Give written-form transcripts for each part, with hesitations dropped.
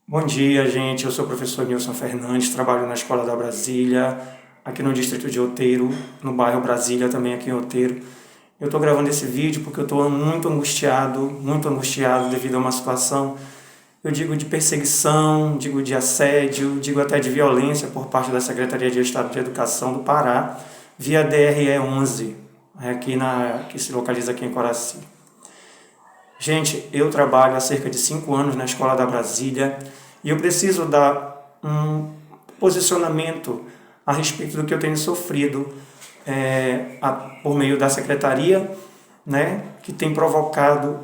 Bom dia, gente. Eu sou o professor Nilson Fernandes, trabalho na Escola da Brasília, aqui no distrito de Outeiro, no bairro Brasília, também aqui em Outeiro. Eu estou gravando esse vídeo porque eu estou muito angustiado devido a uma situação, eu digo de perseguição, digo de assédio, digo até de violência por parte da Secretaria de Estado de Educação do Pará, via DRE-11, que se localiza aqui em Coraci. Gente, eu trabalho há cerca de 5 anos na Escola da Brasília e eu preciso dar um posicionamento a respeito do que eu tenho sofrido por meio da secretaria, né, que tem provocado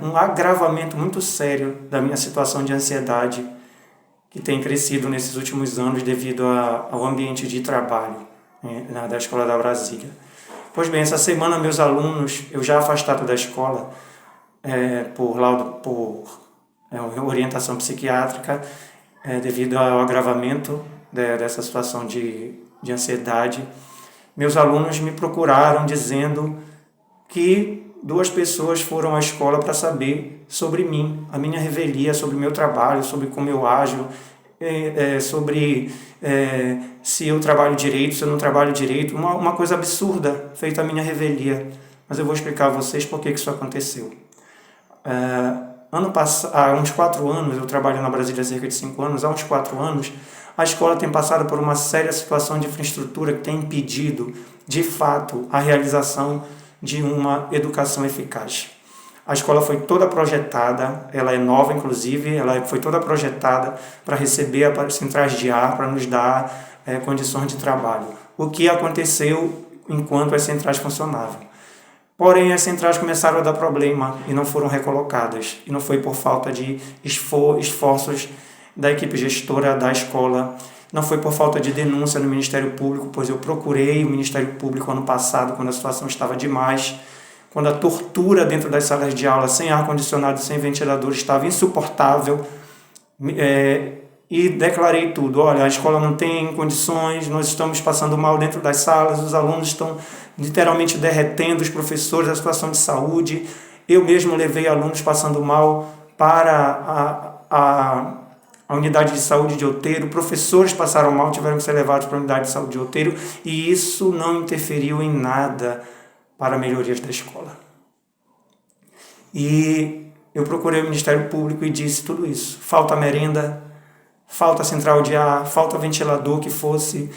um agravamento muito sério da minha situação de ansiedade que tem crescido nesses últimos anos devido ao ambiente de trabalho da Escola da Brasília. Pois bem, essa semana meus alunos, eu já afastado da escola, por orientação psiquiátrica, devido ao agravamento dessa situação de ansiedade. Meus alunos me procuraram dizendo que 2 pessoas foram à escola para saber sobre mim, a minha revelia, sobre o meu trabalho, sobre como eu ajo, sobre se eu trabalho direito, se eu não trabalho direito, uma coisa absurda feita a minha revelia. Mas eu vou explicar a vocês por que isso aconteceu. Há uns 4 anos, eu trabalho na Brasília há cerca de 5 anos, há uns 4 anos, a escola tem passado por uma séria situação de infraestrutura que tem impedido, de fato, a realização de uma educação eficaz. A escola foi toda projetada, ela é nova inclusive, ela foi toda projetada para receber as centrais de ar, para nos dar condições de trabalho. O que aconteceu enquanto as centrais funcionavam? Porém, as centrais começaram a dar problema e não foram recolocadas. E não foi por falta de esforços da equipe gestora da escola, não foi por falta de denúncia no Ministério Público, pois eu procurei o Ministério Público ano passado, quando a situação estava demais, quando a tortura dentro das salas de aula, sem ar-condicionado, sem ventilador, estava insuportável, e declarei tudo. Olha, a escola não tem condições, nós estamos passando mal dentro das salas, os alunos estão literalmente derretendo, os professores, a situação de saúde. Eu mesmo levei alunos passando mal para a unidade de saúde de Outeiro, professores passaram mal, tiveram que ser levados para a unidade de saúde de Outeiro, e isso não interferiu em nada para melhorias da escola. E eu procurei o Ministério Público e disse tudo isso. Falta merenda, falta central de ar, falta ventilador que fosse,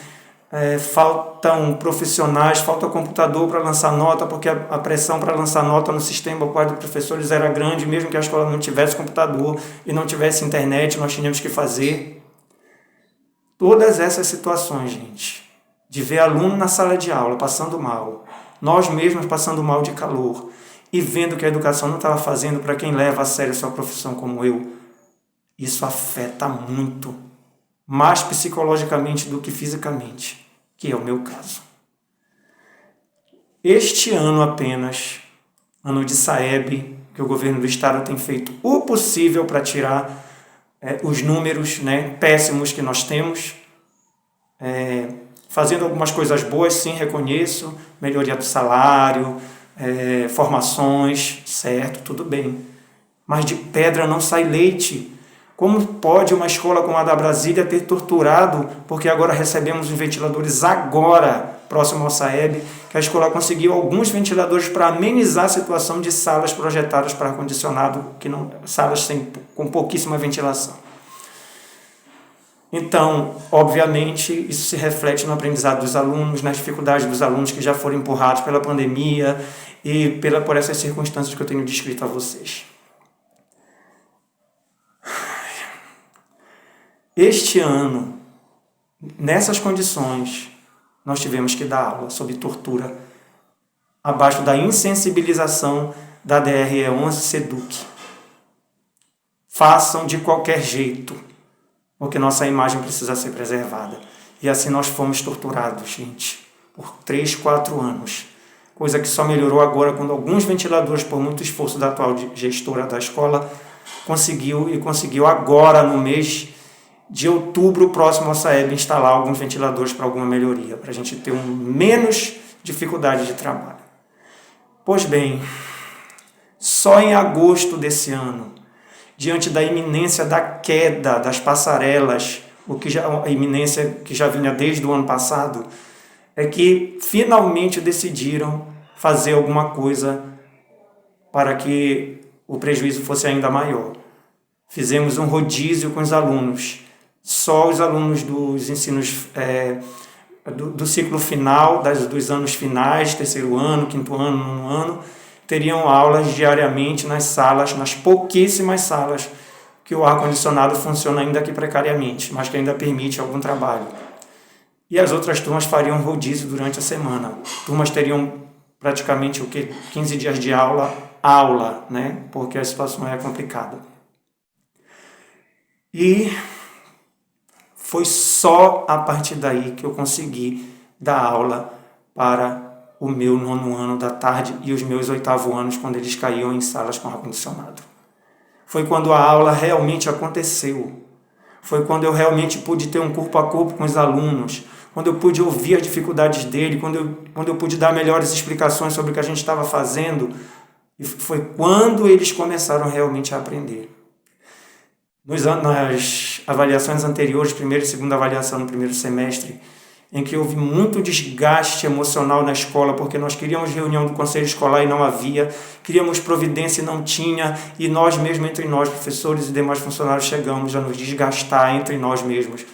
faltam profissionais, falta computador para lançar nota, porque a pressão para lançar nota no sistema por parte dos professores era grande, mesmo que a escola não tivesse computador e não tivesse internet, nós tínhamos que fazer. Todas essas situações, gente, de ver aluno na sala de aula passando mal, nós mesmos passando mal de calor, e vendo que a educação não estava fazendo para quem leva a sério a sua profissão como eu, isso afeta muito, mais psicologicamente do que fisicamente, que é o meu caso. Este ano apenas, ano de SAEB, que o governo do estado tem feito o possível para tirar os números péssimos que nós temos, fazendo algumas coisas boas, sim, reconheço, melhoria do salário, formações, certo, tudo bem. Mas de pedra não sai leite. Como pode uma escola como a da Brasília ter torturado, porque agora recebemos os ventiladores agora, próximo ao SAEB, que a escola conseguiu alguns ventiladores para amenizar a situação de salas projetadas para ar-condicionado, salas com pouquíssima ventilação. Então, obviamente, isso se reflete no aprendizado dos alunos, nas dificuldades dos alunos que já foram empurrados pela pandemia e por essas circunstâncias que eu tenho descrito a vocês. Este ano, nessas condições, nós tivemos que dar aula sob tortura, abaixo da insensibilização da DRE-11 SEDUC. Façam de qualquer jeito, porque nossa imagem precisa ser preservada. E assim nós fomos torturados, gente, por 3, 4 anos. Coisa que só melhorou agora quando alguns ventiladores, por muito esforço da atual gestora da escola, conseguiu agora, no mês de outubro, próximo ao SAEB, instalar alguns ventiladores para alguma melhoria, para a gente ter menos dificuldade de trabalho. Pois bem, só em agosto desse ano, diante da iminência da queda das passarelas, a iminência que já vinha desde o ano passado, é que finalmente decidiram fazer alguma coisa para que o prejuízo fosse ainda maior. Fizemos um rodízio com os alunos. Só os alunos dos ensinos do ciclo final, dos anos finais, terceiro ano, quinto ano, nono ano, teriam aulas diariamente nas salas, nas pouquíssimas salas que o ar-condicionado funciona ainda aqui precariamente, mas que ainda permite algum trabalho. E as outras turmas fariam rodízio durante a semana. Turmas teriam praticamente 15 dias de aula, né? Porque a situação é complicada. E foi só a partir daí que eu consegui dar aula para o meu nono ano da tarde e os meus 8º anos, quando eles caíam em salas com ar-condicionado. Foi quando a aula realmente aconteceu. Foi quando eu realmente pude ter um corpo a corpo com os alunos, quando eu pude ouvir as dificuldades dele, quando eu pude dar melhores explicações sobre o que a gente estava fazendo. E foi quando eles começaram realmente a aprender. Nas avaliações anteriores, primeira e segunda avaliação no primeiro semestre, em que houve muito desgaste emocional na escola, porque nós queríamos reunião do conselho escolar e não havia, queríamos providência e não tinha, e nós mesmos, entre nós, professores e demais funcionários, chegamos a nos desgastar entre nós mesmos.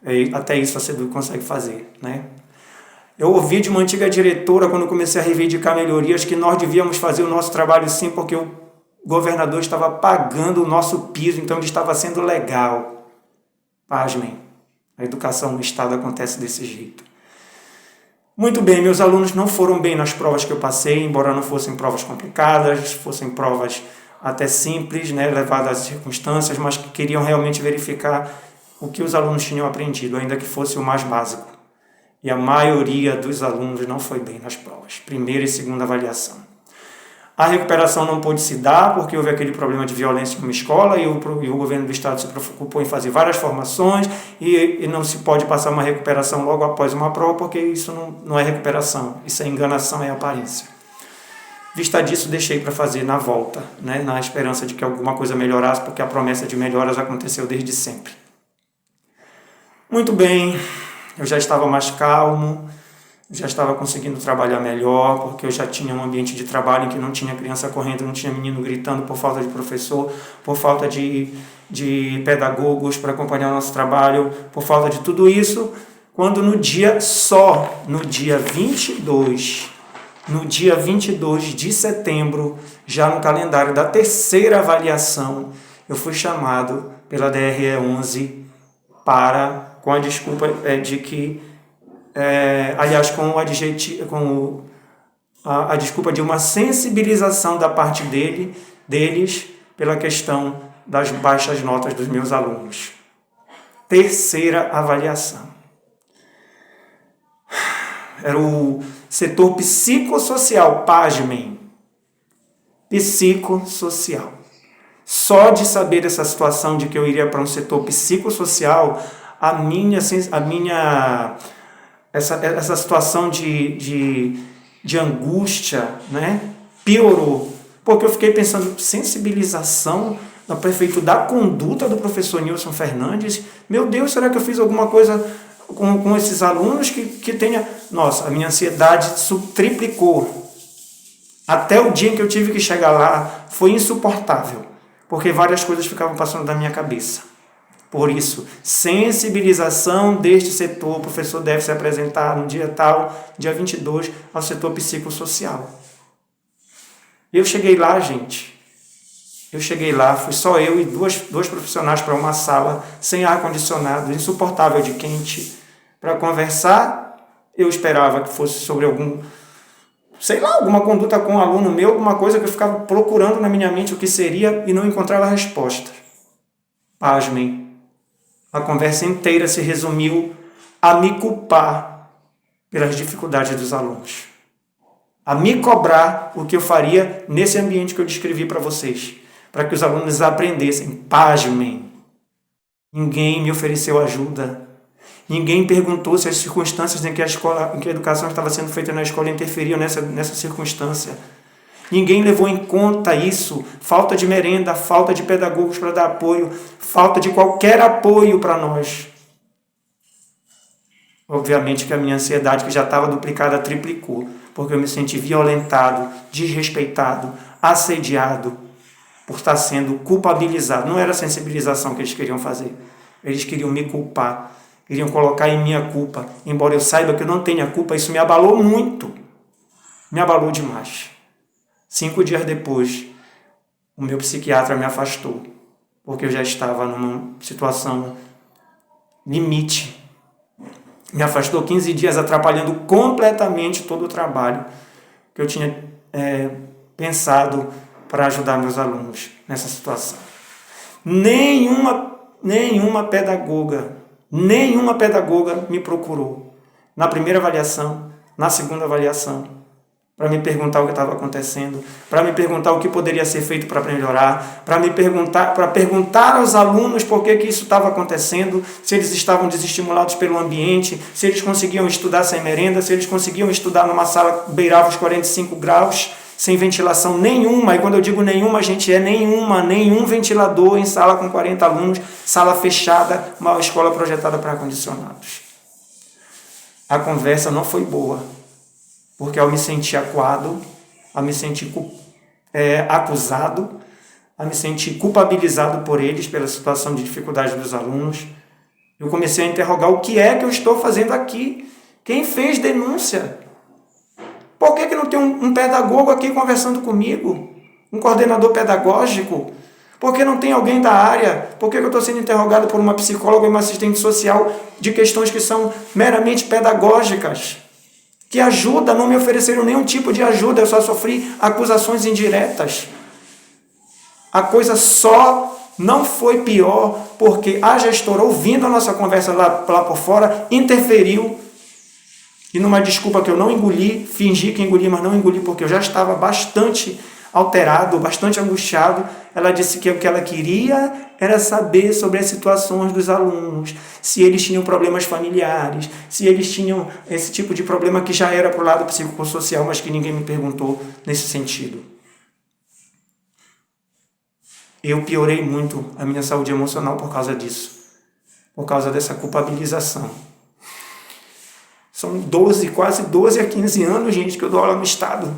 E até isso a SEDUC consegue fazer, né? Eu ouvi de uma antiga diretora, quando comecei a reivindicar melhorias, que nós devíamos fazer o nosso trabalho sim, porque o governador estava pagando o nosso piso, então ele estava sendo legal. Pasmem. A educação no Estado acontece desse jeito. Muito bem, meus alunos não foram bem nas provas que eu passei, embora não fossem provas complicadas, fossem provas até simples, né, levadas às circunstâncias, mas que queriam realmente verificar o que os alunos tinham aprendido, ainda que fosse o mais básico. E a maioria dos alunos não foi bem nas provas, primeira e segunda avaliação. A recuperação não pôde se dar porque houve aquele problema de violência em uma escola e o governo do Estado se preocupou em fazer várias formações e não se pode passar uma recuperação logo após uma prova porque isso não é recuperação, isso é enganação, é aparência. Vista disso, deixei para fazer na volta, né, na esperança de que alguma coisa melhorasse, porque a promessa de melhoras aconteceu desde sempre. Muito bem, eu já estava mais calmo, já estava conseguindo trabalhar melhor, porque eu já tinha um ambiente de trabalho em que não tinha criança correndo, não tinha menino gritando por falta de professor, por falta de pedagogos para acompanhar o nosso trabalho, por falta de tudo isso, quando no dia 22 de setembro, já no calendário da terceira avaliação, eu fui chamado pela DRE 11 com a desculpa de que com a desculpa de uma sensibilização da parte deles pela questão das baixas notas dos meus alunos. Terceira avaliação. Era o setor psicossocial, pasmem. Psicossocial. Só de saber dessa situação de que eu iria para um setor psicossocial, essa situação de angústia, né, piorou. Porque eu fiquei pensando, sensibilização no prefeito da conduta do professor Nilson Fernandes? Meu Deus, será que eu fiz alguma coisa com esses alunos que tenha... Nossa, a minha ansiedade triplicou. Até o dia em que eu tive que chegar lá, foi insuportável, porque várias coisas ficavam passando na minha cabeça. Por isso, sensibilização deste setor, o professor deve se apresentar no dia tal, dia 22, ao setor psicossocial. Eu cheguei lá, gente. Fui só eu e dois profissionais para uma sala, sem ar-condicionado, insuportável de quente, para conversar. Eu esperava que fosse sobre alguma conduta com um aluno meu, alguma coisa que eu ficava procurando na minha mente o que seria e não encontrava resposta. Pasmem. A conversa inteira se resumiu a me culpar pelas dificuldades dos alunos. A me cobrar o que eu faria nesse ambiente que eu descrevi para vocês, para que os alunos aprendessem. Pasmem. Ninguém me ofereceu ajuda. Ninguém perguntou se as circunstâncias em que a educação estava sendo feita na escola interferiam nessa circunstância. Ninguém levou em conta isso. Falta de merenda, falta de pedagogos para dar apoio, falta de qualquer apoio para nós. Obviamente que a minha ansiedade, que já estava duplicada, triplicou, porque eu me senti violentado, desrespeitado, assediado, por estar sendo culpabilizado. Não era a sensibilização que eles queriam fazer. Eles queriam me culpar, queriam colocar em minha culpa. Embora eu saiba que eu não tenha culpa, isso me abalou muito. Me abalou demais. 5 dias depois, o meu psiquiatra me afastou, porque eu já estava numa situação limite. Me afastou 15 dias, atrapalhando completamente todo o trabalho que eu tinha pensado para ajudar meus alunos nessa situação. Nenhuma pedagoga me procurou na primeira avaliação, na segunda avaliação, para me perguntar o que estava acontecendo, para me perguntar o que poderia ser feito para melhorar, para perguntar aos alunos por que isso estava acontecendo, se eles estavam desestimulados pelo ambiente, se eles conseguiam estudar sem merenda, se eles conseguiam estudar numa sala que beirava os 45 graus, sem ventilação nenhuma. E quando eu digo nenhuma, gente, nenhum ventilador em sala com 40 alunos, sala fechada, uma escola projetada para ar-condicionados. A conversa não foi boa, porque ao me sentir acuado, a me sentir acusado, a me sentir culpabilizado por eles pela situação de dificuldade dos alunos, eu comecei a interrogar o que é que eu estou fazendo aqui. Quem fez denúncia? Por que não tem um pedagogo aqui conversando comigo? Um coordenador pedagógico? Por que não tem alguém da área? Por que eu estou sendo interrogado por uma psicóloga e uma assistente social de questões que são meramente pedagógicas? Que ajuda, não me ofereceram nenhum tipo de ajuda, eu só sofri acusações indiretas. A coisa só não foi pior porque a gestora, ouvindo a nossa conversa lá por fora, interferiu. E numa desculpa que eu não engoli, fingi que engoli, mas não engoli porque eu já estava bastante alterado, bastante angustiado. Ela disse que o que ela queria era saber sobre as situações dos alunos, se eles tinham problemas familiares, se eles tinham esse tipo de problema que já era para o lado psicossocial, mas que ninguém me perguntou nesse sentido. Eu piorei muito a minha saúde emocional por causa disso, por causa dessa culpabilização. São quase 12 a 15 anos, gente, que eu dou aula no Estado.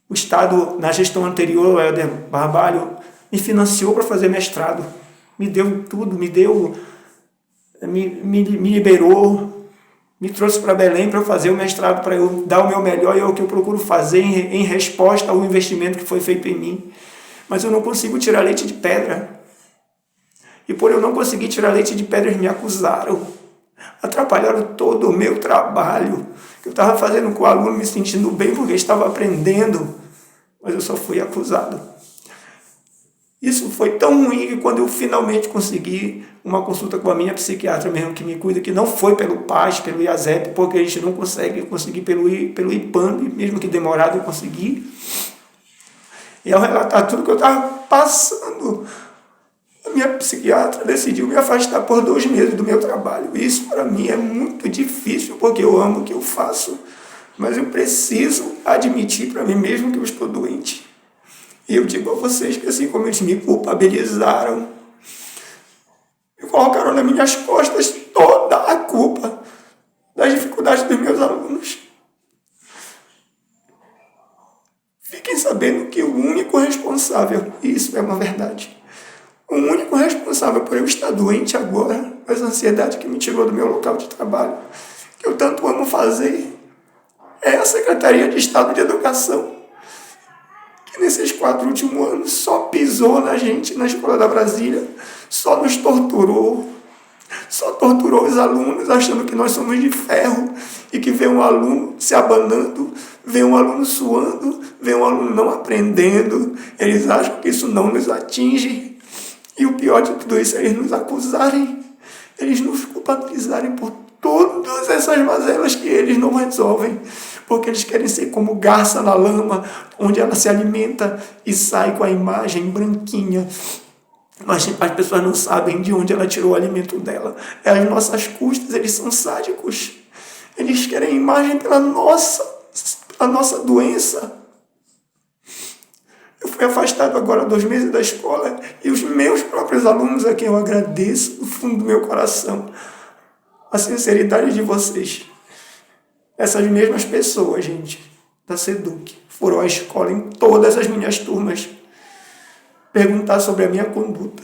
O Estado, na gestão anterior, o Helder Barbalho, me financiou para fazer mestrado. Me deu tudo, me liberou, me trouxe para Belém para eu fazer o mestrado, para eu dar o meu melhor, e é o que eu procuro fazer em resposta ao investimento que foi feito em mim. Mas eu não consigo tirar leite de pedra. E por eu não conseguir tirar leite de pedra, eles me acusaram. Atrapalharam todo o meu trabalho, que eu estava fazendo com o aluno, me sentindo bem porque estava aprendendo, mas eu só fui acusado. Isso foi tão ruim que quando eu finalmente consegui uma consulta com a minha psiquiatra mesmo, que me cuida, que não foi pelo PAS, pelo IASEP, porque a gente não conseguir pelo IPAM, mesmo que demorado eu consegui. E ao relatar tudo que eu estava passando, a minha psiquiatra decidiu me afastar por 2 meses do meu trabalho. Isso para mim é muito difícil, porque eu amo o que eu faço, mas eu preciso admitir para mim mesmo que eu estou doente. E eu digo a vocês que assim como eles me culpabilizaram, me colocaram nas minhas costas toda a culpa das dificuldades dos meus alunos. Fiquem sabendo que o único responsável, e isso é uma verdade, o único responsável por eu estar doente agora, essa ansiedade que me tirou do meu local de trabalho, que eu tanto amo fazer, é a Secretaria de Estado de Educação, que nesses 4 últimos anos só pisou na gente na Escola da Brasília, só nos torturou, só torturou os alunos achando que nós somos de ferro e que vê um aluno se abanando, vê um aluno suando, vê um aluno não aprendendo, eles acham que isso não nos atinge. E o pior de tudo isso é eles nos acusarem, eles nos culpabilizarem por todas essas mazelas que eles não resolvem, porque eles querem ser como garça na lama, onde ela se alimenta e sai com a imagem branquinha. Mas as pessoas não sabem de onde ela tirou o alimento dela. É às nossas custas, eles são sádicos. Eles querem imagem pela nossa doença. Eu fui afastado agora há 2 meses da escola e os meus próprios alunos, a quem eu agradeço do fundo do meu coração a sinceridade de vocês. Essas mesmas pessoas, gente, da SEDUC, foram à escola em todas as minhas turmas perguntar sobre a minha conduta.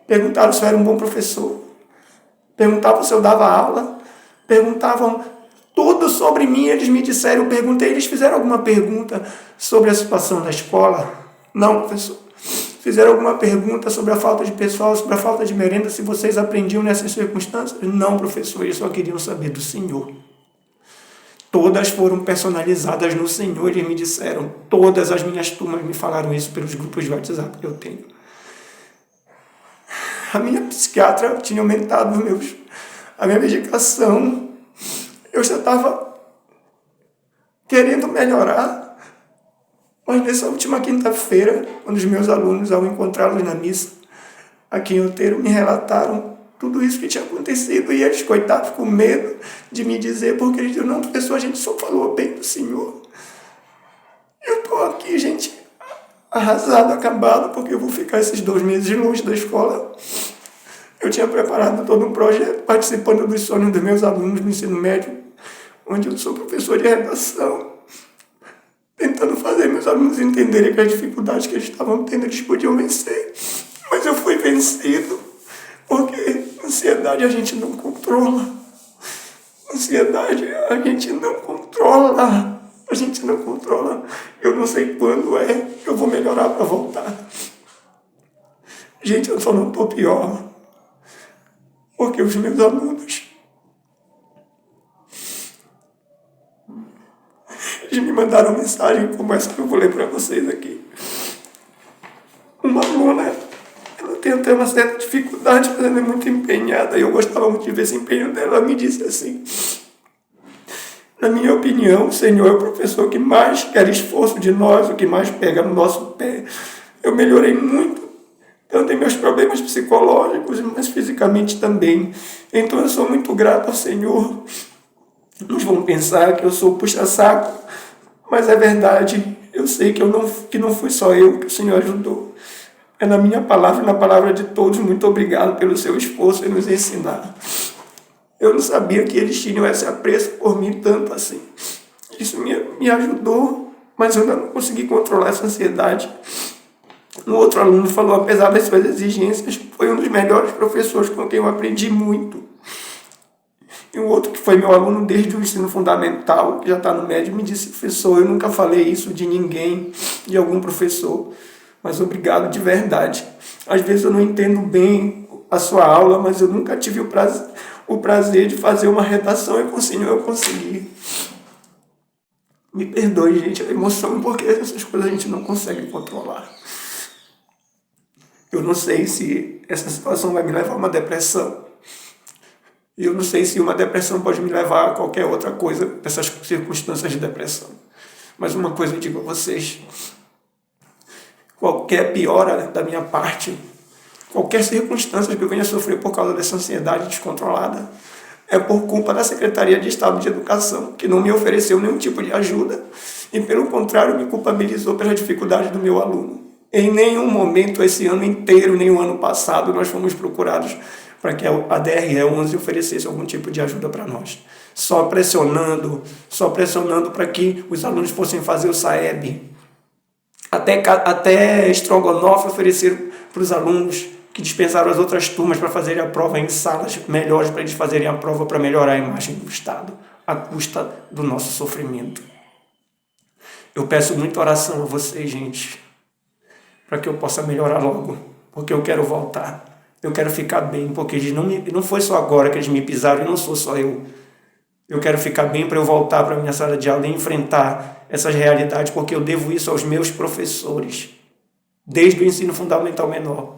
Perguntaram se eu era um bom professor. Perguntavam se eu dava aula. Perguntavam tudo sobre mim. Eles me disseram, eu perguntei, eles fizeram alguma pergunta sobre a situação da escola? Não, professor. Fizeram alguma pergunta sobre a falta de pessoal, sobre a falta de merenda, se vocês aprendiam nessas circunstâncias? Não, professor, eles só queriam saber do Senhor. Todas foram personalizadas no Senhor, eles me disseram. Todas as minhas turmas me falaram isso pelos grupos de WhatsApp que eu tenho. A minha psiquiatra tinha aumentado a minha medicação. Eu já estava querendo melhorar. Mas nessa última quinta-feira, quando os meus alunos, ao encontrá-los na missa, aqui em Outeiro, me relataram tudo isso que tinha acontecido, e eles, coitados, com medo de me dizer, porque eles diziam, não, professor, a gente só falou bem do Senhor. Eu estou aqui, gente, arrasado, acabado, porque eu vou ficar esses 2 meses longe da escola. Eu tinha preparado todo um projeto, participando dos sonhos dos meus alunos no ensino médio, onde eu sou professor de redação, tentando fazer meus alunos entenderem que as dificuldades que eles estavam tendo, eles podiam vencer. Mas eu fui vencido, porque ansiedade a gente não controla. Ansiedade a gente não controla. A gente não controla. Eu não sei quando eu vou melhorar para voltar. Gente, eu só não estou pior, porque os meus alunos, eles me mandaram mensagem como essa que eu vou ler para vocês aqui. Uma aluna, ela tem até uma certa dificuldade, mas ela é muito empenhada, e eu gostava muito de ver esse empenho dela. Ela me disse assim: na minha opinião, o Senhor é o professor que mais quer esforço de nós, o que mais pega no nosso pé. Eu melhorei muito, tanto em meus problemas psicológicos, mas fisicamente também. Então eu sou muito grato ao Senhor. Uns vão pensar que eu sou puxa-saco, mas é verdade. Eu sei que não fui só eu que o Senhor ajudou. É na minha palavra, na palavra de todos. Muito obrigado pelo seu esforço em nos ensinar. Eu não sabia que eles tinham esse apreço por mim tanto assim. Isso me ajudou, mas eu ainda não consegui controlar essa ansiedade. Um outro aluno falou, apesar das suas exigências, foi um dos melhores professores com quem eu aprendi muito. E um outro que foi meu aluno desde o ensino fundamental, que já está no médio, me disse, professor, eu nunca falei isso de ninguém, de algum professor, mas obrigado de verdade. Às vezes eu não entendo bem a sua aula, mas eu nunca tive o prazer de fazer uma redação e com o Senhor eu consegui. Me perdoe, gente, a emoção, porque essas coisas a gente não consegue controlar. Eu não sei se essa situação vai me levar a uma depressão. Eu não sei se uma depressão pode me levar a qualquer outra coisa dessas circunstâncias de depressão. Mas uma coisa eu digo a vocês: qualquer piora da minha parte, qualquer circunstância que eu venha sofrer por causa dessa ansiedade descontrolada, é por culpa da Secretaria de Estado de Educação, que não me ofereceu nenhum tipo de ajuda e, pelo contrário, me culpabilizou pelas dificuldades do meu aluno. Em nenhum momento, esse ano inteiro, nem o ano passado, nós fomos procurados para que a DRE-11 oferecesse algum tipo de ajuda para nós. Só pressionando para que os alunos fossem fazer o SAEB. Até estrogonofe ofereceram para os alunos que dispensaram as outras turmas para fazerem a prova em salas melhores para eles fazerem a prova para melhorar a imagem do Estado, à custa do nosso sofrimento. Eu peço muita oração a vocês, gente, para que eu possa melhorar logo, porque eu quero voltar. Eu quero ficar bem, porque eles não foi só agora que eles me pisaram, e não sou só eu. Eu quero ficar bem para eu voltar para a minha sala de aula e enfrentar essas realidades, porque eu devo isso aos meus professores, desde o ensino fundamental menor,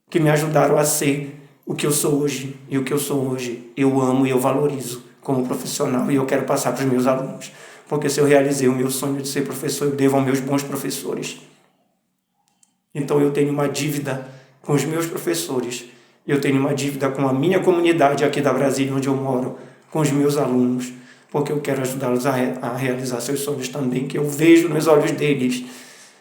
que me ajudaram a ser o que eu sou hoje. E o que eu sou hoje, eu amo e eu valorizo como profissional, e eu quero passar para os meus alunos. Porque se eu realizei o meu sonho de ser professor, eu devo aos meus bons professores. Então eu tenho uma dívida com os meus professores, eu tenho uma dívida com a minha comunidade aqui da Brasília, onde eu moro, com os meus alunos, porque eu quero ajudá-los a realizar seus sonhos também, que eu vejo nos olhos deles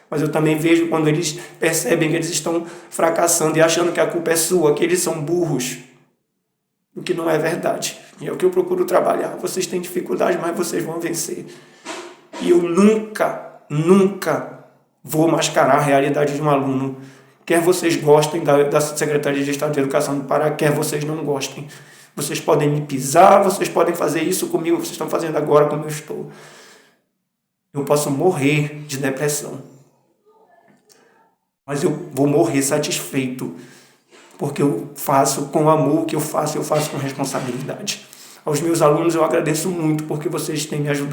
Mas eu também vejo quando eles percebem que eles estão fracassando e achando que a culpa é sua, que eles são burros, o que não é verdade. E é o que eu procuro trabalhar. Vocês têm dificuldade, mas vocês vão vencer. E eu nunca vou mascarar a realidade de um aluno. Quer vocês gostem da Secretaria de Estado de Educação do Pará, quer vocês não gostem. Vocês podem me pisar, vocês podem fazer isso comigo, vocês estão fazendo agora como eu estou. Eu posso morrer de depressão. Mas eu vou morrer satisfeito, porque eu faço com amor, o que eu faço com responsabilidade. Aos meus alunos eu agradeço muito, porque vocês têm me ajudado.